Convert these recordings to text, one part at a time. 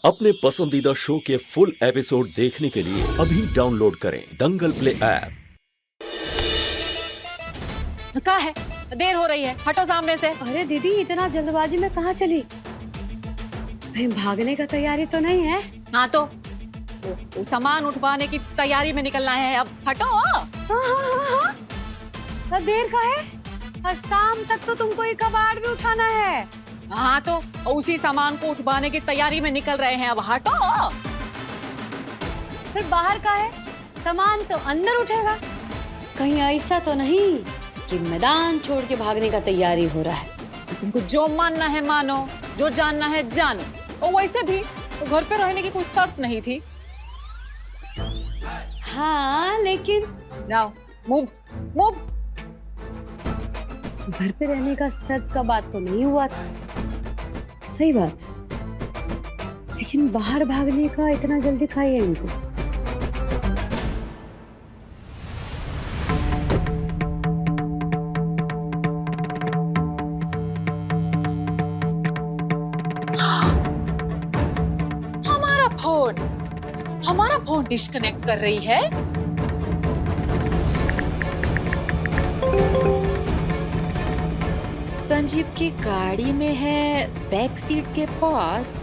अपने पसंदीदा शो के फुल एपिसोड देखने के लिए अभी डाउनलोड करें दंगल प्ले ऐप। कहाँ है? देर हो रही है, हटो सामने से। अरे दीदी, इतना जल्दबाजी में कहाँ चली? कहीं भागने का तैयारी तो नहीं है? हाँ तो वो सामान उठवाने की तैयारी में निकलना है, अब हटो। हाँ। अब देर का है? और शाम तक तो तुमको ये कबाड़ भी उठाना है। हाँ तो उसी सामान को उठवाने की तैयारी में निकल रहे हैं, अब हटो। फिर बाहर का है? सामान तो अंदर उठेगा। कहीं ऐसा तो नहीं कि मैदान छोड़ के भागने का तैयारी हो रहा है? तुमको जो मानना है मानो, जो जानना है जानो। और वैसे भी तो घर पे रहने की कोई शर्त नहीं थी। हाँ लेकिन जाओ, मूव मूव। घर पे रहने का शर्त का बात तो नहीं हुआ था। सही बात है, लेकिन बाहर भागने का इतना जल्दी खाई है इनको। हमारा फोन डिस्कनेक्ट कर रही है। संजीव की गाड़ी में है, बैक सीट के पास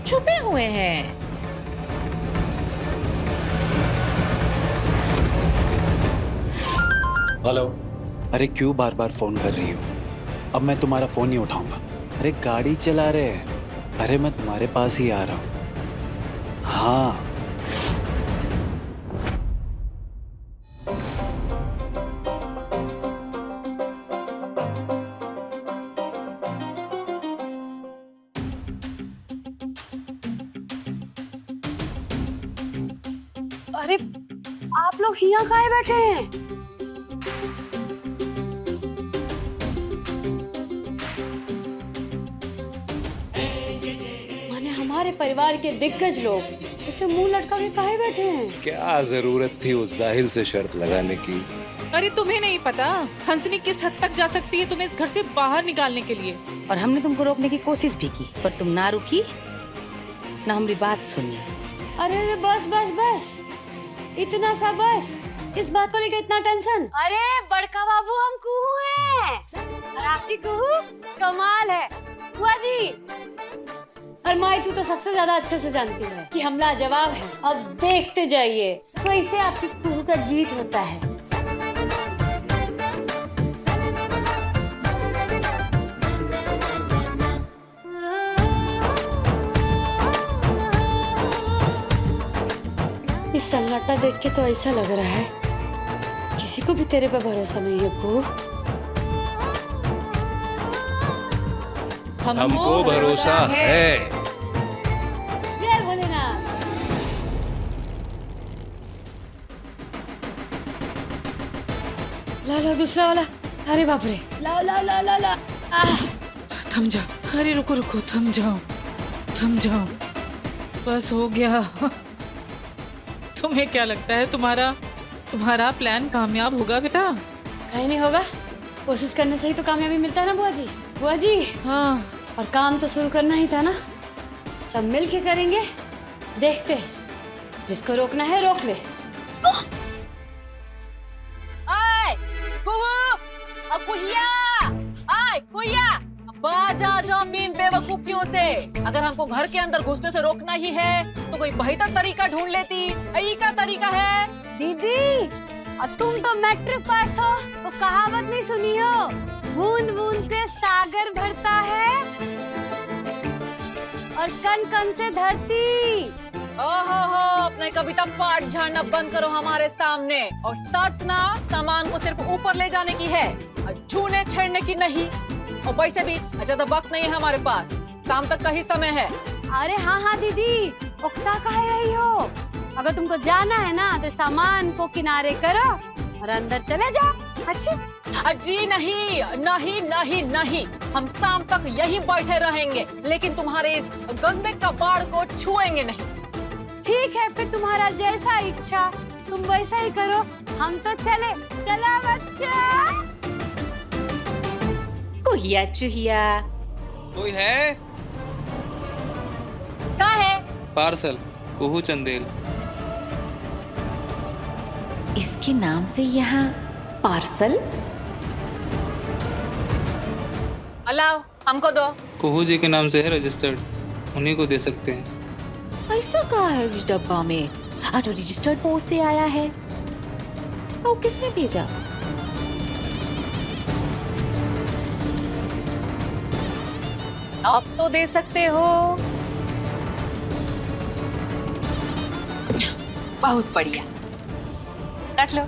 छुपे हुए हैं। हेलो। अरे क्यों बार बार फोन कर रही हो? अब मैं तुम्हारा फोन नहीं उठाऊंगा। अरे गाड़ी चला रहे हैं। अरे मैं तुम्हारे पास ही आ रहा हूँ। हाँ अरे आप लोग यहाँ काहे बैठे हैं? माने हमारे परिवार के दिग्गज लोग इसे मुंह लटका के काहे बैठे हैं? क्या जरूरत थी उस जाहिल से शर्त लगाने की? अरे तुम्हें नहीं पता हंसनी किस हद तक जा सकती है तुम्हें इस घर से बाहर निकालने के लिए। और हमने तुमको रोकने की कोशिश भी की, पर तुम ना रुकी, ना हमारी बात सुनी। अरे बस बस बस, इतना सा बस। इस बात को लेकर इतना टेंशन? अरे बड़का बाबू, हम कुहू हैं और आपकी कुहू कमाल है। बुआ जी और माई, तू तो सबसे ज्यादा अच्छे से जानती है कि हम लाजवाब है। अब देखते जाइए कैसे आपकी कुहू का जीत होता है। इस सन्नाटा देख के तो ऐसा लग रहा है किसी को भी तेरे पे भरोसा नहीं है कुहू। हमको भरोसा है। जय भोलेनाथ। ला ला दूसरा वाला। अरे बाप रे, ला ला ला ला ला। थम जाओ, अरे रुको रुको, थम जाओ थम जाओ, बस हो गया। तुम्हें क्या लगता है तुम्हारा प्लान कामयाब होगा बेटा? कहीं नहीं होगा, कोशिश करने से ही तो कामयाबी मिलता है ना बुआ जी। बुआ जी हाँ, और काम तो शुरू करना ही था ना। सब मिल के करेंगे, देखते हैं। जिसको रोकना है रोक ले। आय कुहू, अब कुहिया, आय कुहिया, बाजा जमीन बेवकूफियों से। अगर हमको घर के अंदर घुसने से रोकना ही है तो कोई बेहतर तरीका ढूंढ लेती। यही का तरीका है। दीदी, और तुम तो मैट्रिक पास हो, तो कहावत नहीं सुनी हो, बूंद बूंद से सागर भरता है और कण कण से धरती। ओहो, अपने कविता पाठ झाड़ना बंद करो हमारे सामने। और शर्त ना सामान को सिर्फ ऊपर ले जाने की है और छूने छेड़ने की नहीं। और वैसे भी ज्यादा वक्त नहीं है हमारे पास, शाम तक का ही समय है। अरे हाँ हाँ दीदी, उकता काहे रही हो? अगर तुमको जाना है ना तो सामान को किनारे करो और अंदर चले जाओ। अच्छा जी नहीं नहीं नहीं नहीं, हम शाम तक यहीं बैठे रहेंगे, लेकिन तुम्हारे इस गंदे कबाड़ को छुएंगे नहीं। ठीक है, फिर तुम्हारा जैसा इच्छा तुम वैसा ही करो। हम तो चले। चला बच्चा। कुहिया चुहिया कोई है? का है? पार्सल कुहू चंदेल। इसके नाम से यहाँ पार्सल? अलाओ, हमको दो। कुहू जी के नाम से है रजिस्टर्ड, उन्हीं को दे सकते हैं। ऐसा कहा है इस डब्बा में? आज रजिस्टर्ड पोस्ट से आया है। और किसने भेजा? आप तो दे सकते हो। बहुत बढ़िया, काट लो।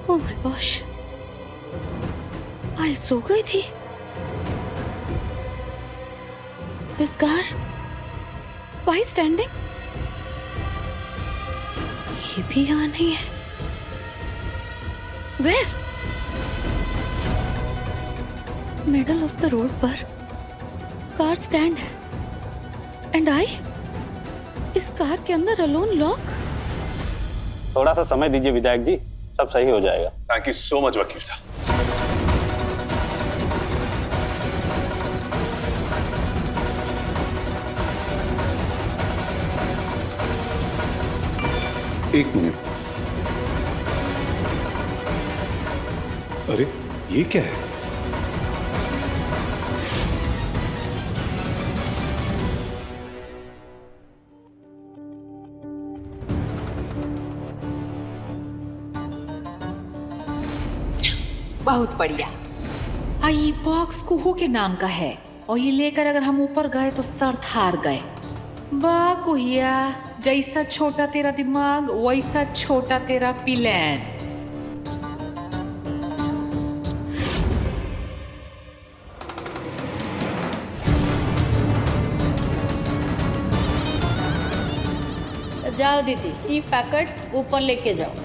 ओह माय गॉश, आई सो गई थी। This car, why standing? ये भी यहाँ नहीं है। Where? Middle of the road पर कार स्टैंड है एंड आई इस कार के अंदर अलोन लॉक। थोड़ा सा समय दीजिए विधायक जी, सब सही हो जाएगा। थैंक यू सो मच वकील साहब। एक मिनट, अरे ये क्या है? बहुत बढ़िया। ये बॉक्स कुहू के नाम का है और ये लेकर अगर हम ऊपर गए तो सर हार गए। वाह कुहिया, जैसा छोटा तेरा दिमाग वैसा छोटा तेरा प्लान। जाओ दीदी, ये पैकेट ऊपर लेके जाओ।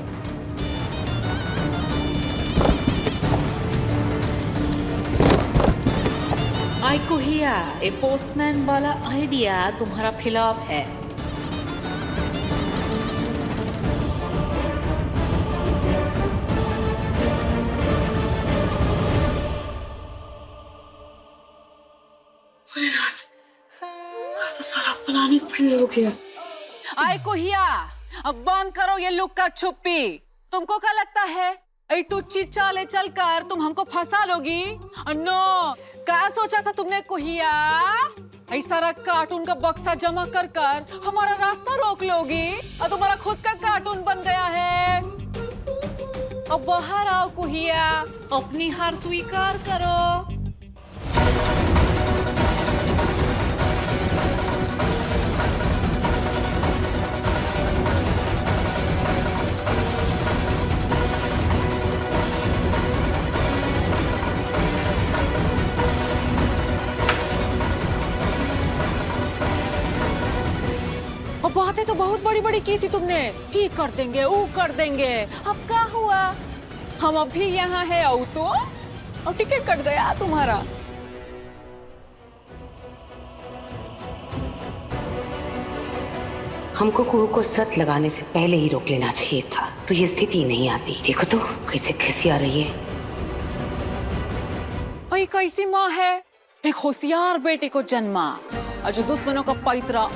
आई कुहिया, ए पोस्टमैन वाला आइडिया तुम्हारा खिलाफ है। तो सारा प्लान ही फेल हो गया। आई कुहिया, अब बंद करो ये लुक का छुप्पी। तुमको क्या लगता है ऐ टुच्ची चाले चलकर तुम हमको फंसा लोगी? नो, क्या सोचा था तुमने कुहिया? ऐ सारा कार्टून का बक्सा जमा कर कर हमारा रास्ता रोक लोगी और तुम्हारा खुद का कार्टून बन गया है। अब बाहर आओ कुहिया, अपनी हार स्वीकार करो। बातें तो बहुत बड़ी बड़ी की थी तुमने, ही कर देंगे वो कर देंगे। अब क्या हुआ? हम अभी यहाँ है और तो और टिकट कट गया तुम्हारा। हमको कुहू को सट लगाने से पहले ही रोक लेना चाहिए था, तो ये स्थिति नहीं आती। देखो तो कैसे खिसी आ रही है। भाई कैसी माँ है, एक होशियार बेटे को जन्मा और जो दुश्मनों का पैतरा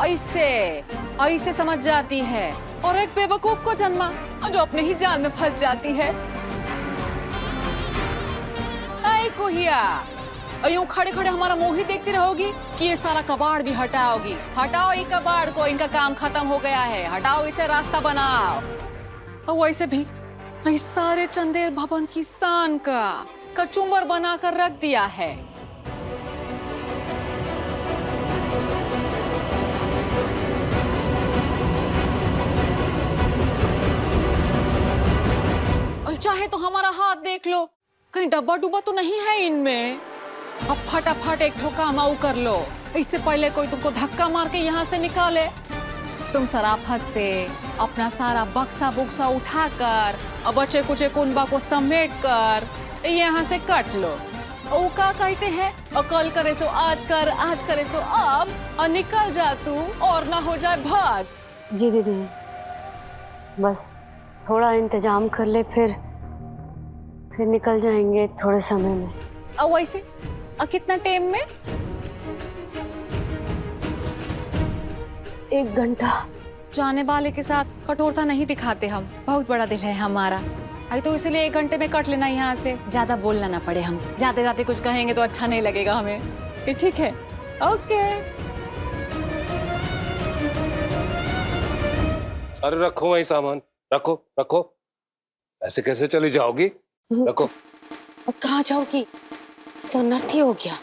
ऐसे समझ जाती है, और एक बेवकूफ को जन्मा और जो अपने ही जाल में फंस जाती है। आई कुहिया, यूं खड़े खड़े हमारा मुंह ही देखती रहोगी कि ये सारा कबाड़ भी हटाओगी? हटाओ ये कबाड़ को, इनका काम खत्म हो गया है। हटाओ इसे, रास्ता बनाओ। और वैसे भी इस सारे चंदेल भवन की शान का कचूमर बनाकर रख दिया है। चाहे तो हमारा हाथ देख लो, कहीं डब्बा डुब्बा तो नहीं है इनमें। अब फटाफट एक ठोका माऊ कर लो, इससे पहले कोई तुमको धक्का मार के यहाँ से निकाले। तुम सराफत से अपना सारा बक्सा बुक्सा उठाकर और बचे कुचे कुनबा को समेट कर यहाँ से कट लो। और क्या कहते हैं, और कल करे सो आज कर, आज करे सो अब, और निकल जा तू और ना हो जाए भाग। जी, जी दीदी, बस थोड़ा इंतजाम कर ले, फिर फिर निकल जाएंगे थोड़े समय में। अब वैसे कितना टाइम में? 1 घंटा। जाने वाले के साथ कठोरता नहीं दिखाते हम, बहुत बड़ा दिल है हमारा। आई तो इसीलिए 1 घंटे में कट लेना यहाँ से, ज्यादा बोलना ना पड़े। हम जाते जाते कुछ कहेंगे तो अच्छा नहीं लगेगा हमें। ये ठीक है? ओके। अरे रखो वही सामान, रखो रखो। ऐसे कैसे चली जाओगी? रखो। अब कहाँ जाओगी? तो अनर्थ ही हो गया।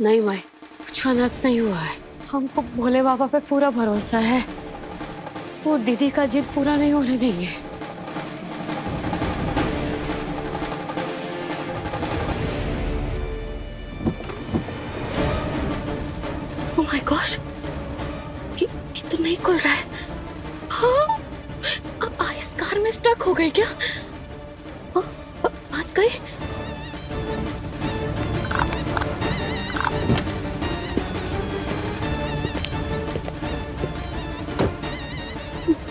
नहीं माई, कुछ अनर्थ नहीं हुआ है। हमको भोले बाबा पे पूरा भरोसा है, वो दीदी का जिद पूरा नहीं होने देंगे। ओह माय गॉश, कि तो नहीं खुल रहा है। हाँ, इस कार में स्टक हो गई क्या? फंस गई?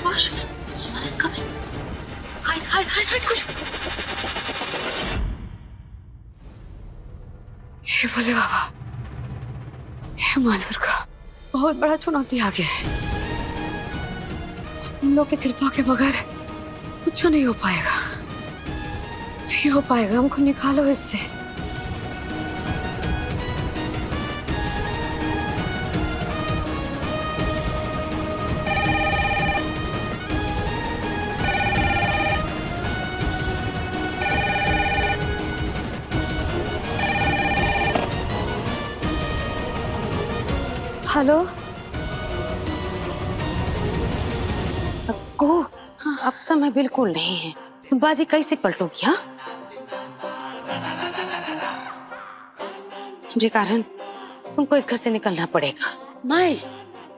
Gosh, someone is coming. Hide, कुछ। हे भोले बाबा, हे माँ दुर्गा, बहुत बड़ा चुनौती आ गया है। तुम लोग की कृपा के बगैर कुछ नहीं हो पाएगा, नहीं हो पाएगा। हमको निकालो इससे। हेलो को अब समय बिल्कुल नहीं है, तुम बाजी कैसे पलटोगी? हाँ, तुम्हारे कारण तुमको इस घर से निकलना पड़ेगा। माई,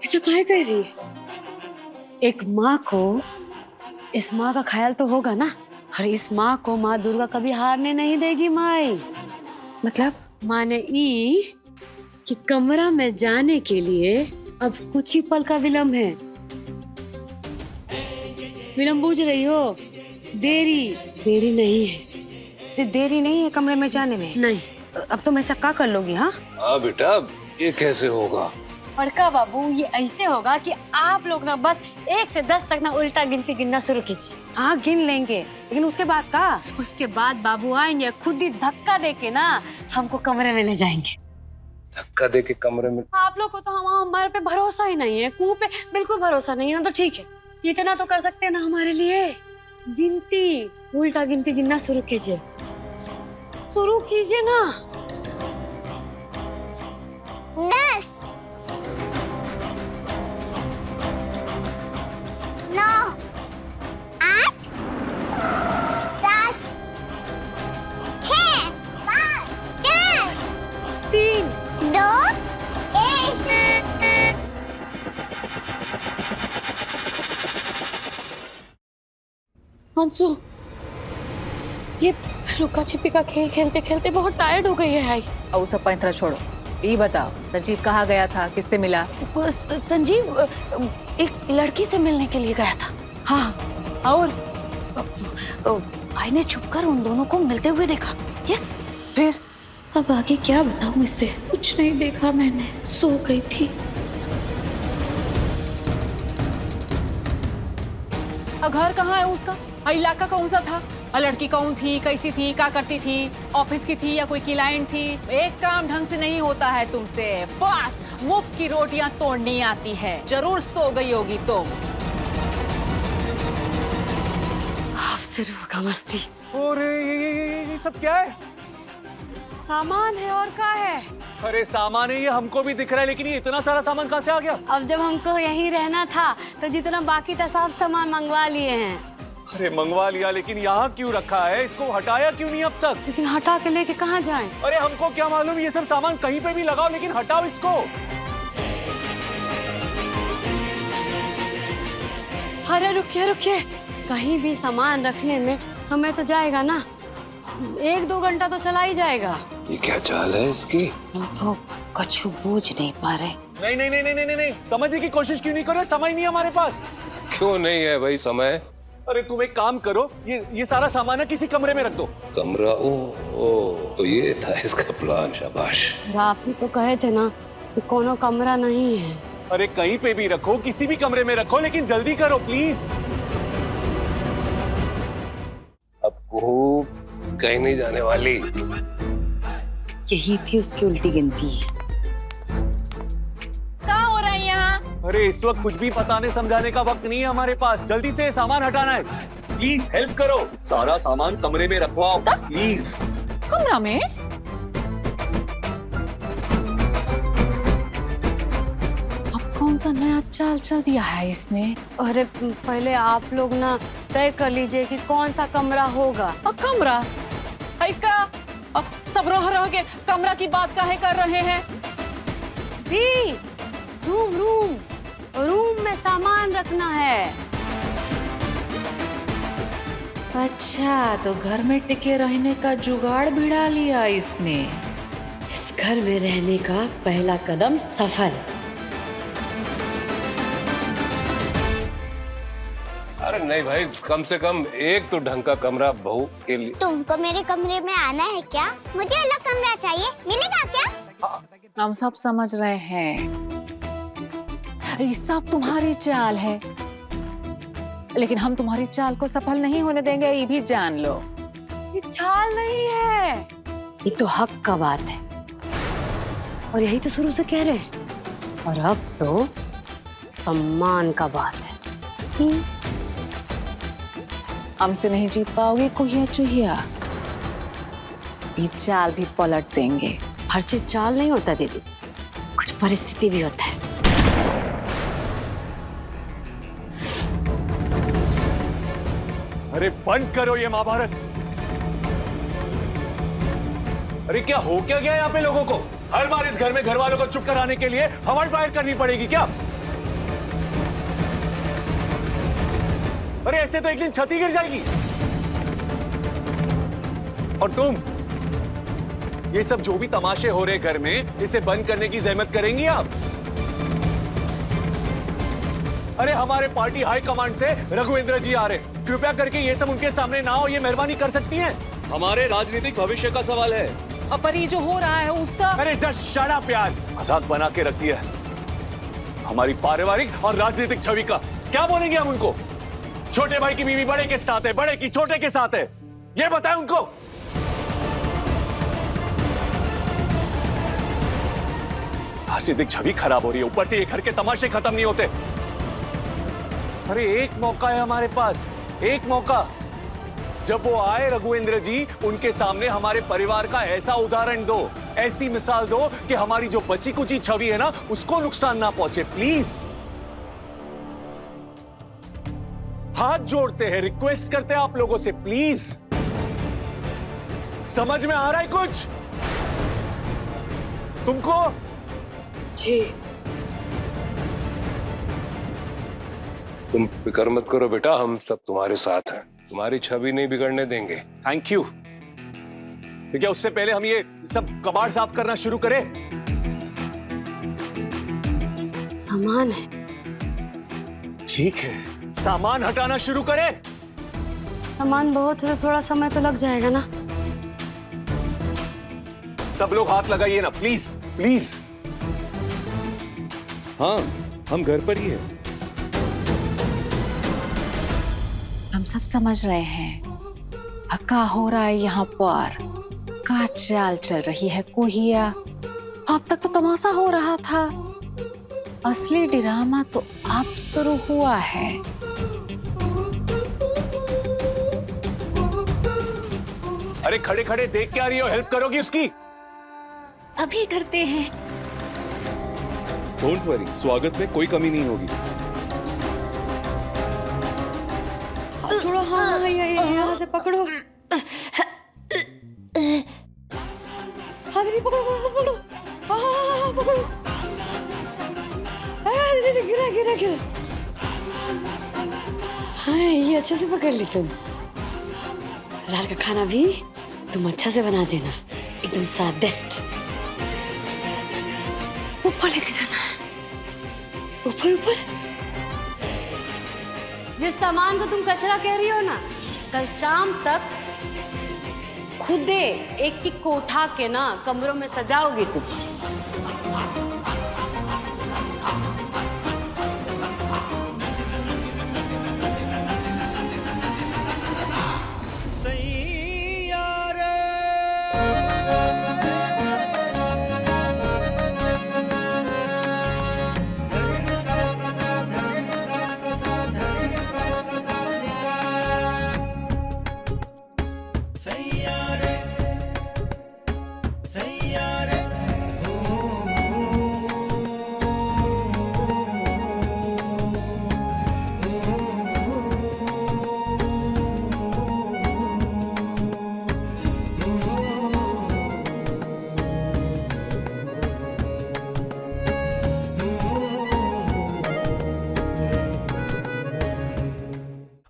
ऐसा काहे कर रही है? एक माँ को इस माँ का ख्याल तो होगा ना, और इस माँ को माँ दुर्गा कभी हारने नहीं देगी। माई मतलब? माने ई कि कमरा में जाने के लिए अब कुछ ही पल का विलम्ब है। विलम्ब बूझ रही हो? देरी नहीं है। देरी नहीं है कमरे में जाने में? नहीं। अब तुम ऐसा क्या कर लोगी? हाँ बेटा, ये कैसे होगा? बड़का बाबू, ये ऐसे होगा कि आप लोग ना बस 1 से 10 तक ना उल्टा गिनती गिनना शुरू कीजिए। हाँ गिन लेंगे, लेकिन उसके बाद का? उसके बाद बाबू आएंगे, खुद ही धक्का देके ना हमको कमरे में ले जाएंगे। धक्का दे के कमरे में? आप लोग को तो हमारे पे भरोसा ही नहीं है, कुओं पे बिल्कुल भरोसा नहीं है ना। तो ठीक है, इतना तो कर सकते हैं ना हमारे लिए। गिनती, उल्टा गिनती गिनना शुरू कीजिए ना। 10 9 8 7 6 5 4 3 2 1। अंशु, ये लुका छिपी का खेल खेलते खेलते बहुत टायर्ड हो गई है। आई अब सब पैंतरा छोड़ो, ये बताओ संजीव कहाँ गया था, किससे मिला? संजीव एक लड़की से मिलने के लिए गया था। हाँ, और आई ने छुपकर उन दोनों को मिलते हुए देखा। यस, फिर अब आगे क्या बताऊं इससे? कुछ नहीं देखा मैंने, सो गई थी। घर कहाँ है उसका? इलाका कौन सा था? लड़की कौन थी, कैसी थी, क्या करती थी, ऑफिस की थी या कोई क्लाइंट थी? एक काम ढंग से नहीं होता है तुमसे, बस मुफ्त की रोटियां तोड़नी आती है। जरूर सो गई होगी तो। आपसे होगा मस्ती। और ये सब क्या है? सामान है, और क्या है? अरे सामान है, ये हमको भी दिख रहा है, लेकिन ये इतना सारा सामान कहाँ से आ गया? अब जब हमको यहीं रहना था तो जितना बाकी था सब सामान मंगवा लिए हैं। अरे मंगवा लिया, लेकिन यहाँ क्यों रखा है? इसको हटाया क्यों नहीं अब तक? लेकिन हटा के लेके कहाँ जाएं? अरे हमको क्या मालूम, ये सब सामान कहीं पे भी लगाओ, लेकिन हटाओ इसको। अरे रुकिए, कहीं भी सामान रखने में समय तो जाएगा ना, 1-2 घंटा तो चला ही जाएगा। ये क्या चाल है इसकी? हम तो कुछ बूझ नहीं पा रहे। नहीं, समझने की कोशिश क्यों नहीं कर रहे? समय नहीं है हमारे पास। क्यों नहीं है भाई समय? अरे तुम एक काम करो, ये सारा सामान ना किसी कमरे में रख दो। कमरा? ओ तो ये था इसका प्लान। शाबाश। आप ही तो कहे थे ना कि कोनो कमरा नहीं है। अरे कहीं पे भी रखो, किसी भी कमरे में रखो, लेकिन जल्दी करो प्लीज। अब वो कहीं नहीं जाने वाली। यही थी उसकी उल्टी गिनती। क्या हो रहा है यहाँ? अरे इस वक्त कुछ भी बताने समझाने का वक्त नहीं है हमारे पास। जल्दी से सामान हटाना है। प्लीज हेल्प करो, सारा सामान कमरे में रखवाओ प्लीज। कमरा में? अब कौन सा नया चाल चल दिया है इसने? अरे पहले आप लोग ना तय कर लीजिए कि कौन सा कमरा होगा। कमरा? का अब सब रह के कमरा की बात काहे कर रहे हैं? दी, रूम में सामान रखना है। अच्छा, तो घर में टिके रहने का जुगाड़ भिड़ा लिया इसने। इस घर में रहने का पहला कदम सफल। अरे नहीं भाई, कम से कम एक तो ढंग का कमरा बहू के लिए। तुमको मेरे कमरे में आना है क्या? मुझे अलग कमरा चाहिए, मिलेगा क्या? हम सब समझ रहे हैं, ये सब तुम्हारी चाल है, लेकिन हम तुम्हारी चाल को सफल नहीं होने देंगे, ये भी जान लो। ये चाल नहीं है, ये तो हक का बात है, और यही तो शुरू से कह रहे हैं। और अब तो सम्मान का बात है। हमसे नहीं जीत पाओगे कुहिया चुहिया, ये चाल भी पलट देंगे। हर चीज चाल नहीं होता दीदी, कुछ परिस्थिति भी होता है। अरे बंद करो ये महाभारत। अरे क्या हो क्या गया यहाँ पे लोगों को? हर बार इस घर में घर वालों को चुप कराने के लिए हवा फायर करनी पड़ेगी क्या? अरे ऐसे तो एक दिन छत ही गिर जाएगी। और तुम, ये सब जो भी तमाशे हो रहे घर में, इसे बंद करने की जहमत करेंगी आप? अरे हमारे पार्टी हाई कमांड से रघुवेंद्र जी आ रहे, कृपया करके ये सब उनके सामने ना हो, ये मेहरबानी कर सकती हैं? हमारे राजनीतिक भविष्य का सवाल है। पर ये जो हो रहा है उसका। अरे जस्ट शट अप यार, आजाद बना के रखती है हमारी पारिवारिक और राजनीतिक छवि का। क्या बोलेंगे हम उनको? छोटे भाई की बीवी बड़े के साथ है, बड़े की छोटे के साथ है, ये बताएं उनको। राजनीतिक छवि खराब हो रही है, ऊपर से ये घर के तमाशे खत्म नहीं होते। अरे एक मौका है हमारे पास, एक मौका। जब वो आए रघुवेंद्र जी, उनके सामने हमारे परिवार का ऐसा उदाहरण दो, ऐसी मिसाल दो कि हमारी जो बची कुची छवि है ना, उसको नुकसान ना पहुंचे। प्लीज हाथ जोड़ते हैं, रिक्वेस्ट करते हैं आप लोगों से, प्लीज। समझ में आ रहा है कुछ तुमको? जी। तुम फिक्र मत करो बेटा, हम सब तुम्हारे साथ हैं, तुम्हारी छवि नहीं बिगड़ने देंगे। Thank you. तो क्या उससे पहले हम ये सब कबाड़ साफ करना शुरू करें? सामान है। ठीक है, सामान हटाना शुरू करें। सामान बहुत है तो थोड़ा समय तो लग जाएगा ना। सब लोग हाथ लगाइए ना प्लीज, प्लीज। हाँ, हम घर पर ही हैं। हम सब समझ रहे हैं क्या हो रहा है यहाँ पर, क्या चाल चल रही है कुहिया। अब तक तो तमाशा हो रहा था, असली ड्रामा तो अब शुरू हुआ है। अरे खड़े खड़े देख के आ रही हो, हेल्प करोगी उसकी? अभी करते हैं। डोंट वरी, स्वागत में कोई कमी नहीं होगी। छोड़ो। हाँ, यहाँ से पकड़ो। हाँ दीदी पकड़ो पकड़ो पकड़ो। हाँ पकड़ो। दीदी गिरा गिरा गिरा। हाँ ये अच्छे से पकड़ ली तुम। रात का खाना भी तुम अच्छा से बना देना, एकदम स्वादिष्ट। ऊपर लेके जाना, ऊपर ऊपर। जिस सामान को तुम कचरा कह रही हो ना, कल शाम तक खुदे एक एक को उठा के ना कमरों में सजाओगी तुम।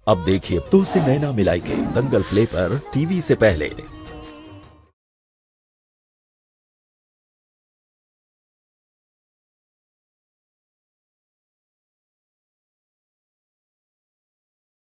अब देखिए तो से नैना मिलाई के दंगल प्ले पर टीवी से पहले।